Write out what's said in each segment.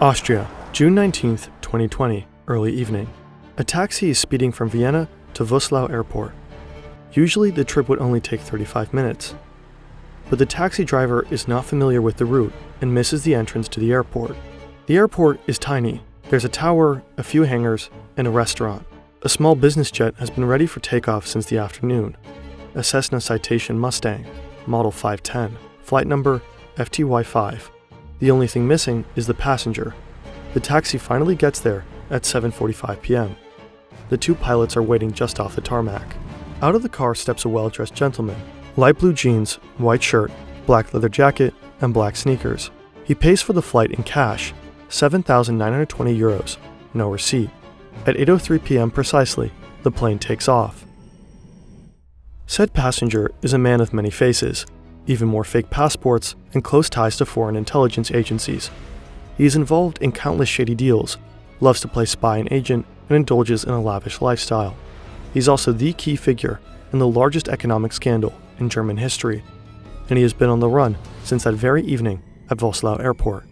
Austria, June 19th, 2020, early evening. A taxi is speeding from Vienna to Woslau Airport. Usually the trip would only take 35 minutes. But the taxi driver is not familiar with the route and misses the entrance to the airport. The airport is tiny. There's a tower, a few hangars, and a restaurant. A small business jet has been ready for takeoff since the afternoon. A Cessna Citation Mustang, model 510, flight number FTY5. The only thing missing is the passenger. The taxi finally gets there at 7:45 p.m. The two pilots are waiting just off the tarmac. Out of the car steps a well-dressed gentleman. Light blue jeans, white shirt, black leather jacket, and black sneakers. He pays for the flight in cash, €7,920, no receipt. At 8:03 p.m. precisely, the plane takes off. Said passenger is a man of many faces, even more fake passports and close ties to foreign intelligence agencies. He is involved in countless shady deals, loves to play spy and agent, and indulges in a lavish lifestyle. He's also the key figure in the largest economic scandal in German history, and he has been on the run since that very evening at Woslau Airport.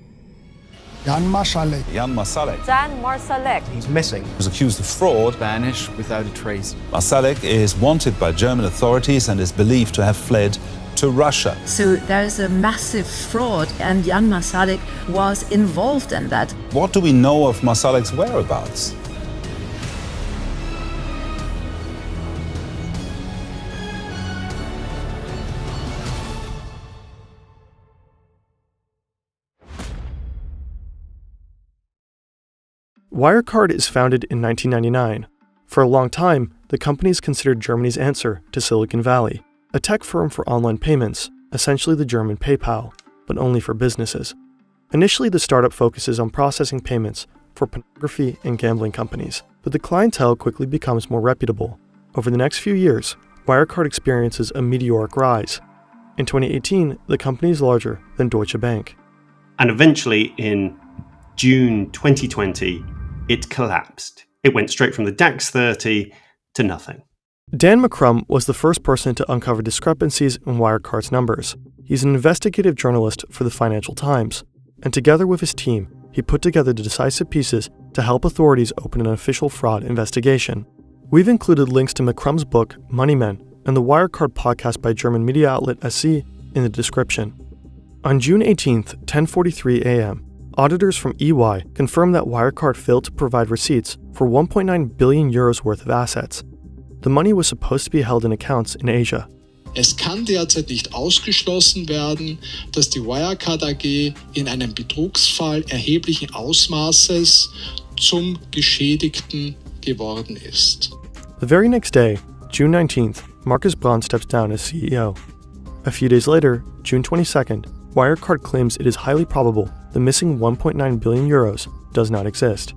Jan Marsalek. Jan Marsalek. Jan Marsalek. He's missing. He was accused of fraud. Vanished without a trace. Marsalek is wanted by German authorities and is believed to have fled to Russia. So there's a massive fraud, and Jan Marsalek was involved in that. What do we know of Marsalek's whereabouts? Wirecard is founded in 1999. For a long time, the company is considered Germany's answer to Silicon Valley, a tech firm for online payments, essentially the German PayPal, but only for businesses. Initially, the startup focuses on processing payments for pornography and gambling companies, but the clientele quickly becomes more reputable. Over the next few years, Wirecard experiences a meteoric rise. In 2018, the company is larger than Deutsche Bank. And eventually, in June 2020, it collapsed. It went straight from the DAX 30 to nothing. Dan McCrum was the first person to uncover discrepancies in Wirecard's numbers. He's an investigative journalist for the Financial Times, and together with his team, he put together the decisive pieces to help authorities open an official fraud investigation. We've included links to McCrum's book, Moneymen, and the Wirecard podcast by German media outlet SE in the description. On June 18th, 10:43 a.m., auditors from EY confirmed that Wirecard failed to provide receipts for €1.9 billion worth of assets. The money was supposed to be held in accounts in Asia. Es kann derzeit nicht ausgeschlossen werden, dass die Wirecard AG in einem Betrugsfall erheblichen Ausmaßes zum Geschädigten geworden ist. The very next day, June 19th, Markus Braun steps down as CEO. A few days later, June 22nd, Wirecard claims it is highly probable the missing €1.9 billion does not exist.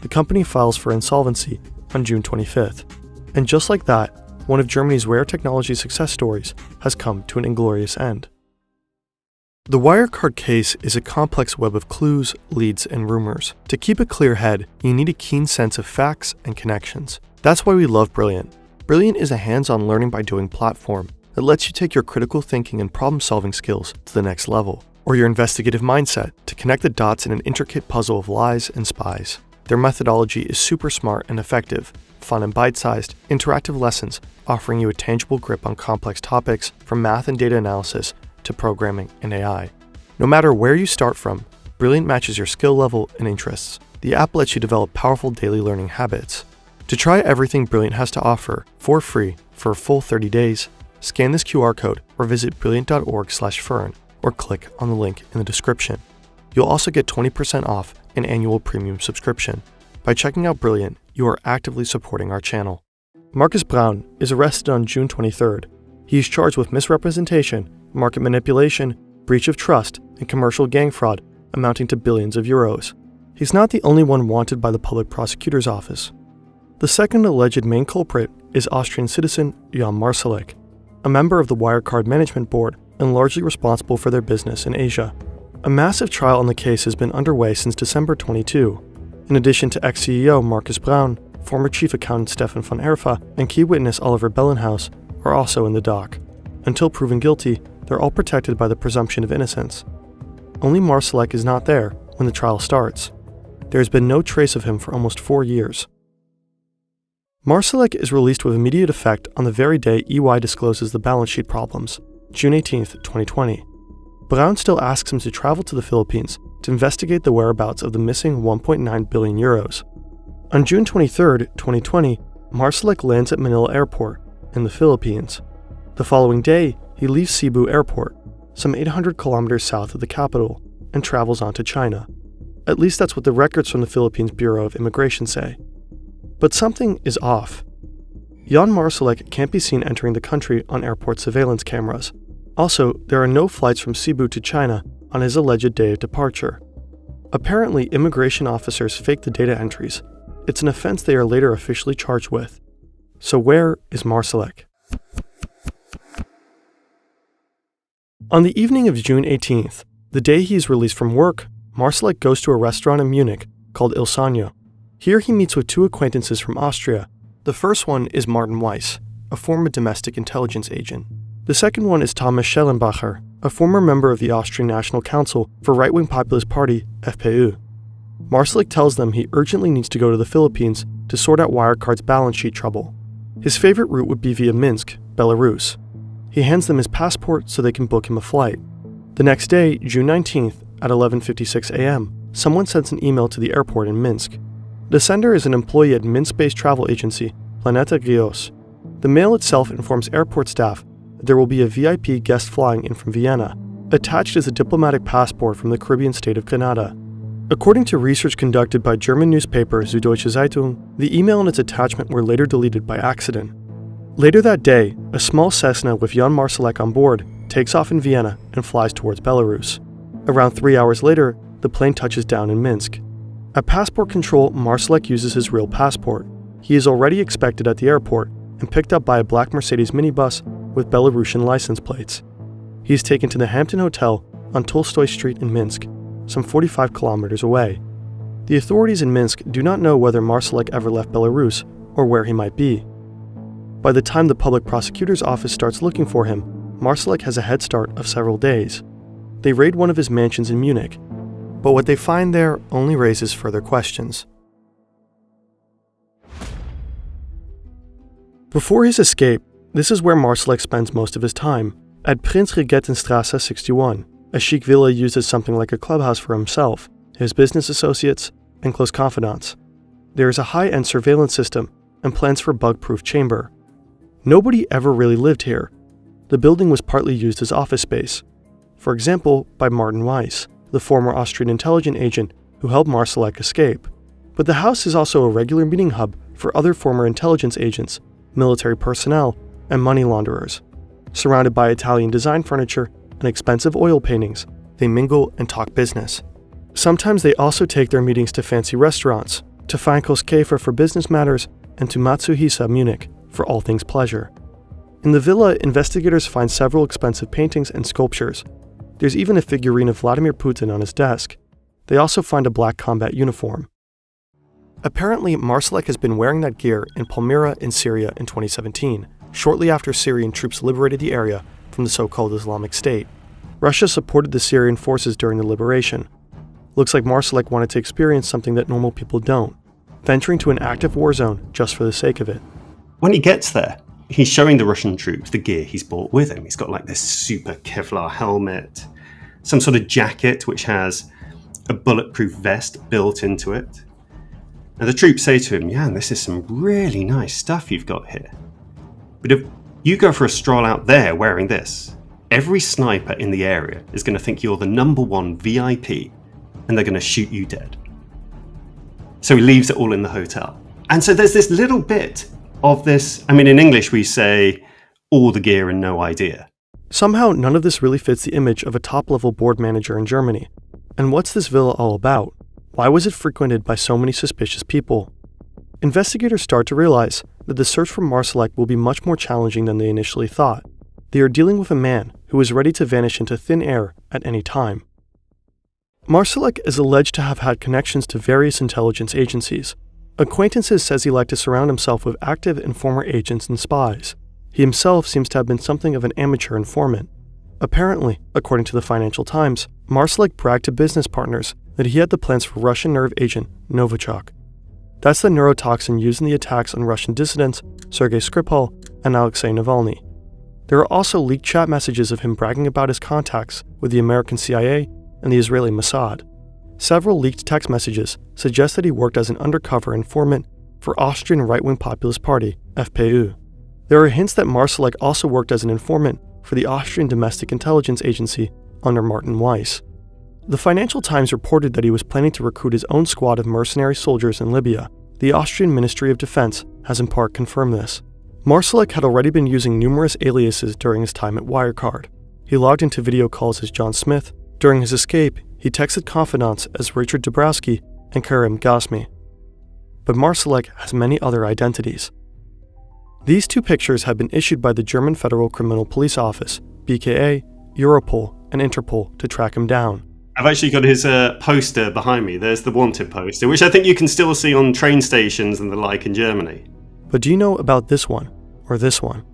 The company files for insolvency on June 25th. And just like that, one of Germany's rare technology success stories has come to an inglorious end. The Wirecard case is a complex web of clues, leads, and rumors. To keep a clear head, you need a keen sense of facts and connections. That's why we love Brilliant. Brilliant is a hands-on learning by doing platform that lets you take your critical thinking and problem-solving skills to the next level, or your investigative mindset to connect the dots in an intricate puzzle of lies and spies. Their methodology is super smart and effective, fun and bite-sized, interactive lessons offering you a tangible grip on complex topics from math and data analysis to programming and AI. No matter where you start from, Brilliant matches your skill level and interests. The app lets you develop powerful daily learning habits. To try everything Brilliant has to offer for free for a full 30 days, scan this QR code or visit brilliant.org/fern or click on the link in the description. You'll also get 20% off an annual premium subscription. By checking out Brilliant, you are actively supporting our channel. Markus Braun is arrested on June 23rd. He is charged with misrepresentation, market manipulation, breach of trust, and commercial gang fraud amounting to billions of euros. He's not the only one wanted by the public prosecutor's office. The second alleged main culprit is Austrian citizen Jan Marsalek, a member of the Wirecard management board and largely responsible for their business in Asia. A massive trial on the case has been underway since December 22. In addition to ex-CEO Markus Braun, former chief accountant Stefan von Erfa, and key witness Oliver Bellenhaus are also in the dock. Until proven guilty, they're all protected by the presumption of innocence. Only Marsalek is not there when the trial starts. There has been no trace of him for almost 4 years. Marsalek is released with immediate effect on the very day EY discloses the balance sheet problems, June 18, 2020. Brown still asks him to travel to the Philippines to investigate the whereabouts of the missing 1.9 billion euros. On June 23, 2020, Marsalek lands at Manila Airport in the Philippines. The following day, he leaves Cebu Airport, some 800 kilometers south of the capital, and travels on to China. At least that's what the records from the Philippines Bureau of Immigration say. But something is off. Jan Marsalek can't be seen entering the country on airport surveillance cameras. Also, there are no flights from Cebu to China on his alleged day of departure. Apparently, immigration officers faked the data entries. It's an offense they are later officially charged with. So where is Marsalek? On the evening of June 18th, the day he is released from work, Marsalek goes to a restaurant in Munich called Il Sogno. Here he meets with 2 acquaintances from Austria. The first one is Martin Weiss, a former domestic intelligence agent. The second one is Thomas Schellenbacher, a former member of the Austrian National Council for right-wing populist party, FPÖ. Marsalek tells them he urgently needs to go to the Philippines to sort out Wirecard's balance sheet trouble. His favorite route would be via Minsk, Belarus. He hands them his passport so they can book him a flight. The next day, June 19th, at 11:56 a.m., someone sends an email to the airport in Minsk. The sender is an employee at Minsk-based travel agency, Planeta Rios. The mail itself informs airport staff that there will be a VIP guest flying in from Vienna. Attached is a diplomatic passport from the Caribbean state of Grenada. According to research conducted by German newspaper Süddeutsche Zeitung, the email and its attachment were later deleted by accident. Later that day, a small Cessna with Jan Marsalek on board takes off in Vienna and flies towards Belarus. Around 3 hours later, the plane touches down in Minsk. At passport control, Marsalek uses his real passport. He is already expected at the airport and picked up by a black Mercedes minibus with Belarusian license plates. He is taken to the Hampton Hotel on Tolstoy Street in Minsk, some 45 kilometers away. The authorities in Minsk do not know whether Marsalek ever left Belarus or where he might be. By the time the public prosecutor's office starts looking for him, Marsalek has a head start of several days. They raid one of his mansions in Munich, but what they find there only raises further questions. Before his escape, this is where Marsalek spends most of his time, at Prinzregentenstrasse 61, a chic villa used as something like a clubhouse for himself, his business associates, and close confidants. There is a high-end surveillance system and plans for a bug-proof chamber. Nobody ever really lived here. The building was partly used as office space, for example, by Martin Weiss, the former Austrian intelligence agent who helped Marsalek escape. But the house is also a regular meeting hub for other former intelligence agents, military personnel, and money launderers. Surrounded by Italian design furniture and expensive oil paintings, they mingle and talk business. Sometimes they also take their meetings to fancy restaurants, to Feinkos Käfer for business matters, and to Matsuhisa Munich for all things pleasure. In the villa, investigators find several expensive paintings and sculptures. There's even a figurine of Vladimir Putin on his desk. They also find a black combat uniform. Apparently, Marsalek has been wearing that gear in Palmyra in Syria in 2017, shortly after Syrian troops liberated the area from the so-called Islamic State. Russia supported the Syrian forces during the liberation. Looks like Marsalek wanted to experience something that normal people don't, venturing to an active war zone just for the sake of it. When he gets there, he's showing the Russian troops the gear he's brought with him. He's got like this super Kevlar helmet, some sort of jacket which has a bulletproof vest built into it. And the troops say to him, "Yeah, this is some really nice stuff you've got here. But if you go for a stroll out there wearing this, every sniper in the area is going to think you're the #1 VIP and they're going to shoot you dead." So he leaves it all in the hotel. And so there's this little bit of this, in English we say, all the gear and no idea. Somehow none of this really fits the image of a top-level board manager in Germany. And what's this villa all about? Why was it frequented by so many suspicious people? Investigators start to realize that the search for Marsalek will be much more challenging than they initially thought. They are dealing with a man who is ready to vanish into thin air at any time. Marsalek is alleged to have had connections to various intelligence agencies. Acquaintances says he liked to surround himself with active and former agents and spies. He himself seems to have been something of an amateur informant. Apparently, according to the Financial Times, Marsalek bragged to business partners that he had the plans for Russian nerve agent Novichok. That's the neurotoxin used in the attacks on Russian dissidents Sergei Skripal and Alexei Navalny. There are also leaked chat messages of him bragging about his contacts with the American CIA and the Israeli Mossad. Several leaked text messages suggest that he worked as an undercover informant for Austrian right-wing populist party, FPÖ. There are hints that Marsalek also worked as an informant for the Austrian Domestic Intelligence Agency under Martin Weiss. The Financial Times reported that he was planning to recruit his own squad of mercenary soldiers in Libya. The Austrian Ministry of Defense has in part confirmed this. Marsalek had already been using numerous aliases during his time at Wirecard. He logged into video calls as John Smith. During his escape, he texted confidants as Richard Dabrowski and Karim Ghasmi. But Marsalek has many other identities. These two pictures have been issued by the German Federal Criminal Police Office, BKA, Europol, and Interpol to track him down. I've actually got his poster behind me. There's the wanted poster, which I think you can still see on train stations and the like in Germany. But do you know about this one, or this one?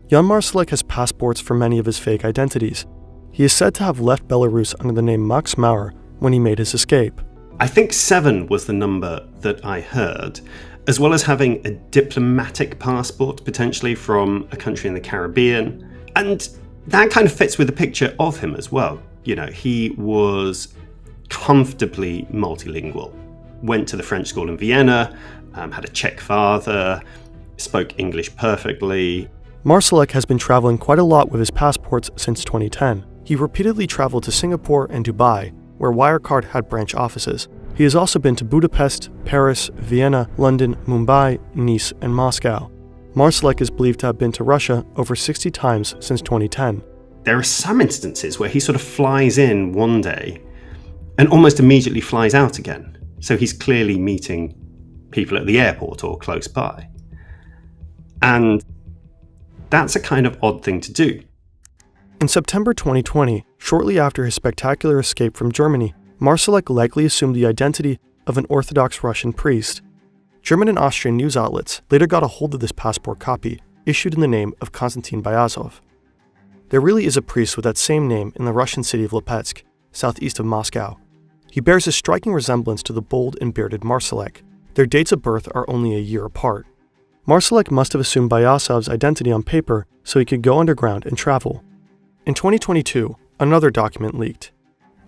Jan Marsalek has passports for many of his fake identities. He is said to have left Belarus under the name Max Maurer when he made his escape. I think 7 was the number that I heard, as well as having a diplomatic passport, potentially from a country in the Caribbean. And that kind of fits with the picture of him as well. You know, he was comfortably multilingual. Went to the French school in Vienna, had a Czech father, spoke English perfectly. Marsalek has been traveling quite a lot with his passports since 2010. He repeatedly traveled to Singapore and Dubai, where Wirecard had branch offices. He has also been to Budapest, Paris, Vienna, London, Mumbai, Nice, and Moscow. Marsalek is believed to have been to Russia over 60 times since 2010. There are some instances where he sort of flies in one day and almost immediately flies out again. So he's clearly meeting people at the airport or close by. And that's a kind of odd thing to do. In September 2020, shortly after his spectacular escape from Germany, Marsalek likely assumed the identity of an Orthodox Russian priest. German and Austrian news outlets later got a hold of this passport copy, issued in the name of Konstantin Byazov. There really is a priest with that same name in the Russian city of Lipetsk, southeast of Moscow. He bears a striking resemblance to the bold and bearded Marsalek. Their dates of birth are only a year apart. Marsalek must have assumed Byazov's identity on paper so he could go underground and travel. In 2022, another document leaked.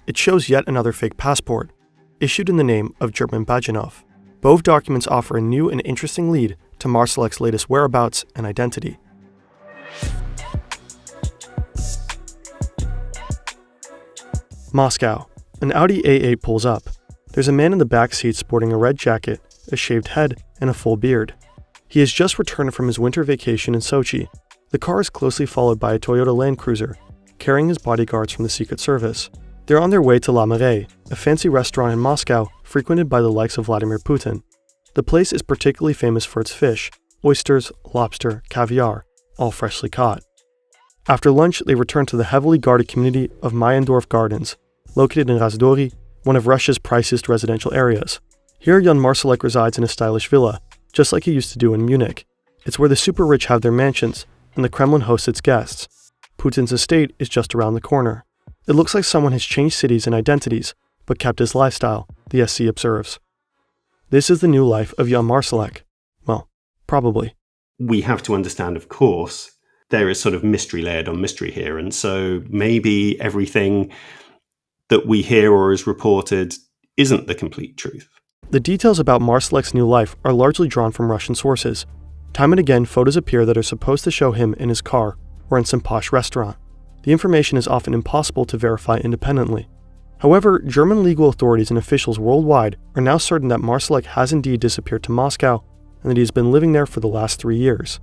It shows yet another fake passport, issued in the name of German Bajanov. Both documents offer a new and interesting lead to Marsalek's latest whereabouts and identity. Moscow. An Audi A8 pulls up. There's a man in the back seat sporting a red jacket, a shaved head, and a full beard. He has just returned from his winter vacation in Sochi. The car is closely followed by a Toyota Land Cruiser, carrying his bodyguards from the Secret Service. They're on their way to La Marais, a fancy restaurant in Moscow frequented by the likes of Vladimir Putin. The place is particularly famous for its fish, oysters, lobster, caviar, all freshly caught. After lunch, they return to the heavily guarded community of Mayendorf Gardens, located in Razdori, one of Russia's priciest residential areas. Here, young Marsalek resides in a stylish villa, just like he used to do in Munich. It's where the super rich have their mansions, and the Kremlin hosts its guests. Putin's estate is just around the corner. It looks like someone has changed cities and identities, but kept his lifestyle, the SC observes. This is the new life of young Marsalek. Well, probably. We have to understand, of course, there is sort of mystery layered on mystery here, and so maybe everything that we hear or is reported isn't the complete truth. The details about Marsalek's new life are largely drawn from Russian sources. Time and again, photos appear that are supposed to show him in his car or in some posh restaurant. The information is often impossible to verify independently. However, German legal authorities and officials worldwide are now certain that Marsalek has indeed disappeared to Moscow and that he has been living there for the last 3 years.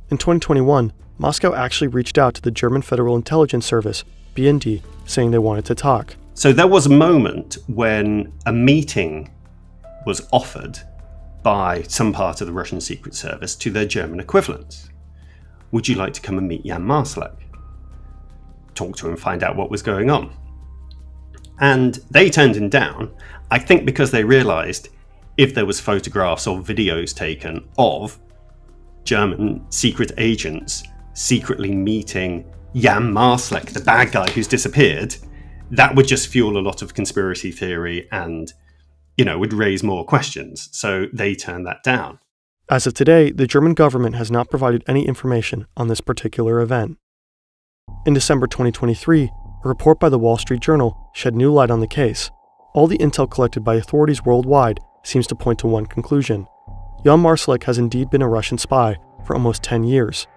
In 2021, Moscow actually reached out to the German Federal Intelligence Service, BND, saying they wanted to talk. So there was a moment when a meeting was offered by some part of the Russian Secret Service to their German equivalents. Would you like to come and meet Jan Marsalek? Talk to him, find out what was going on. And they turned him down, I think because they realized if there was photographs or videos taken of German secret agents secretly meeting Jan Marsalek, the bad guy who's disappeared, that would just fuel a lot of conspiracy theory and, would raise more questions. So they turned that down. As of today, the German government has not provided any information on this particular event. In December 2023, a report by the Wall Street Journal shed new light on the case. All the intel collected by authorities worldwide seems to point to one conclusion. Jan Marsalek has indeed been a Russian spy for almost 10 years.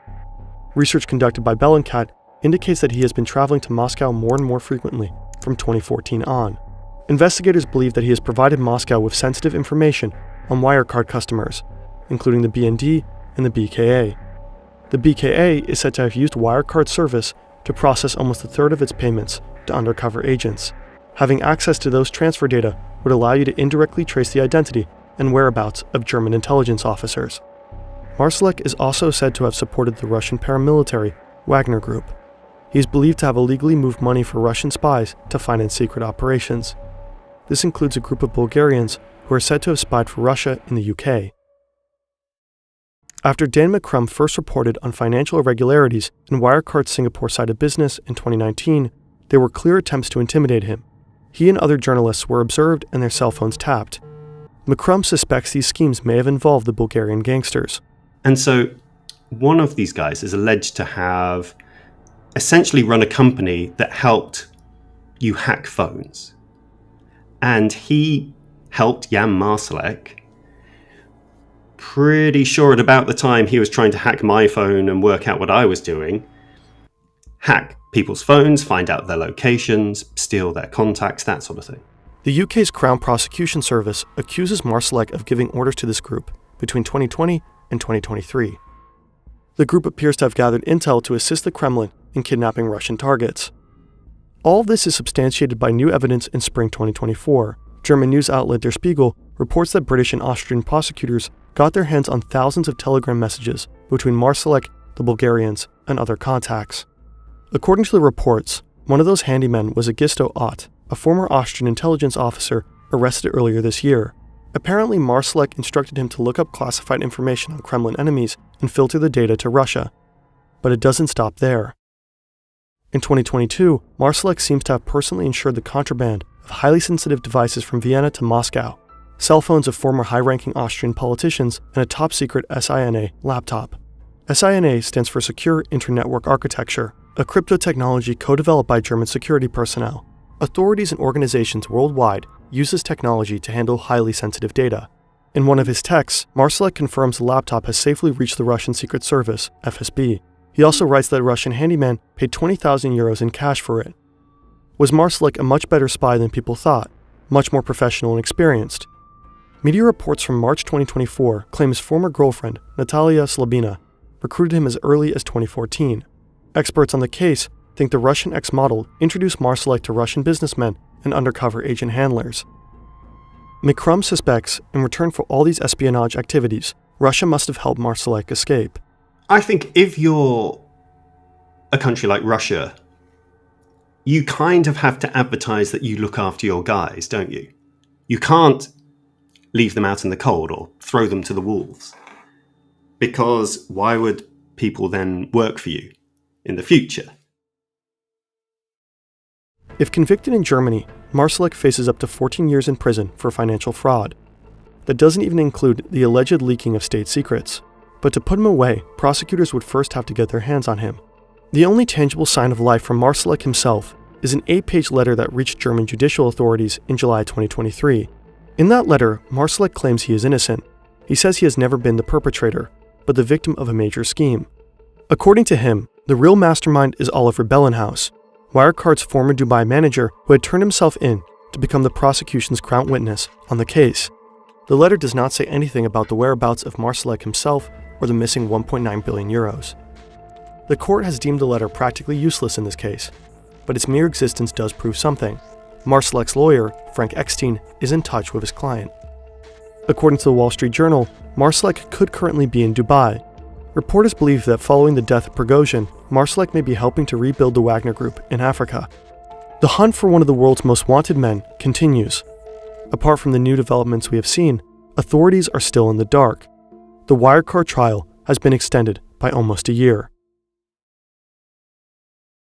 Research conducted by Bellingcat indicates that he has been traveling to Moscow more and more frequently from 2014 on. Investigators believe that he has provided Moscow with sensitive information on Wirecard customers, including the BND and the BKA. The BKA is said to have used Wirecard service to process almost a third of its payments to undercover agents. Having access to those transfer data would allow you to indirectly trace the identity and whereabouts of German intelligence officers. Marsalek is also said to have supported the Russian paramilitary Wagner Group. He is believed to have illegally moved money for Russian spies to finance secret operations. This includes a group of Bulgarians who are said to have spied for Russia in the UK. After Dan McCrum first reported on financial irregularities in Wirecard's Singapore side of business in 2019, there were clear attempts to intimidate him. He and other journalists were observed and their cell phones tapped. McCrum suspects these schemes may have involved the Bulgarian gangsters. And so one of these guys is alleged to have essentially run a company that helped you hack phones. And he helped Jan Marsalek, pretty sure at about the time he was trying to hack my phone and work out what I was doing, hack people's phones, find out their locations, steal their contacts, that sort of thing. The UK's Crown Prosecution Service accuses Marsalek of giving orders to this group between 2020 and 2023. The group appears to have gathered intel to assist the Kremlin in kidnapping Russian targets. All of this is substantiated by new evidence in spring 2024. German news outlet Der Spiegel reports that British and Austrian prosecutors got their hands on thousands of telegram messages between Marsalek, the Bulgarians, and other contacts. According to the reports, one of those handymen was Augusto Ott, a former Austrian intelligence officer arrested earlier this year. Apparently, Marsalek instructed him to look up classified information on Kremlin enemies and filter the data to Russia. But it doesn't stop there. In 2022, Marsalek seems to have personally ensured the contraband of highly sensitive devices from Vienna to Moscow, cell phones of former high-ranking Austrian politicians, and a top-secret SINA laptop. SINA stands for Secure Internetwork Architecture, a crypto technology co-developed by German security personnel. Authorities and organizations worldwide use this technology to handle highly sensitive data. In one of his texts, Marsalek confirms the laptop has safely reached the Russian Secret Service, FSB. He also writes that a Russian handyman paid 20,000 euros in cash for it. Was Marsalek a much better spy than people thought, much more professional and experienced? Media reports from March 2024 claim his former girlfriend, Natalia Slabina, recruited him as early as 2014. Experts on the case think the Russian ex-model introduced Marsalek to Russian businessmen and undercover agent handlers. McCrum suspects, in return for all these espionage activities, Russia must have helped Marsalek escape. I think if you're a country like Russia, you kind of have to advertise that you look after your guys, don't you? You can't leave them out in the cold or throw them to the wolves. Because why would people then work for you in the future? If convicted in Germany, Marsalek faces up to 14 years in prison for financial fraud. That doesn't even include the alleged leaking of state secrets. But to put him away, prosecutors would first have to get their hands on him. The only tangible sign of life from Marsalek himself is an 8-page letter that reached German judicial authorities in July 2023. In that letter, Marsalek claims he is innocent. He says he has never been the perpetrator, but the victim of a major scheme. According to him, the real mastermind is Oliver Bellenhaus, Wirecard's former Dubai manager who had turned himself in to become the prosecution's crown witness on the case. The letter does not say anything about the whereabouts of Marsalek himself or the missing 1.9 billion euros. The court has deemed the letter practically useless in this case, but its mere existence does prove something. Marsalek's lawyer, Frank Eckstein, is in touch with his client. According to the Wall Street Journal, Marsalek could currently be in Dubai. Reporters believe that following the death of Prigozhin, Marsalek may be helping to rebuild the Wagner Group in Africa. The hunt for one of the world's most wanted men continues. Apart from the new developments we have seen, authorities are still in the dark. The Wirecard trial has been extended by almost a year.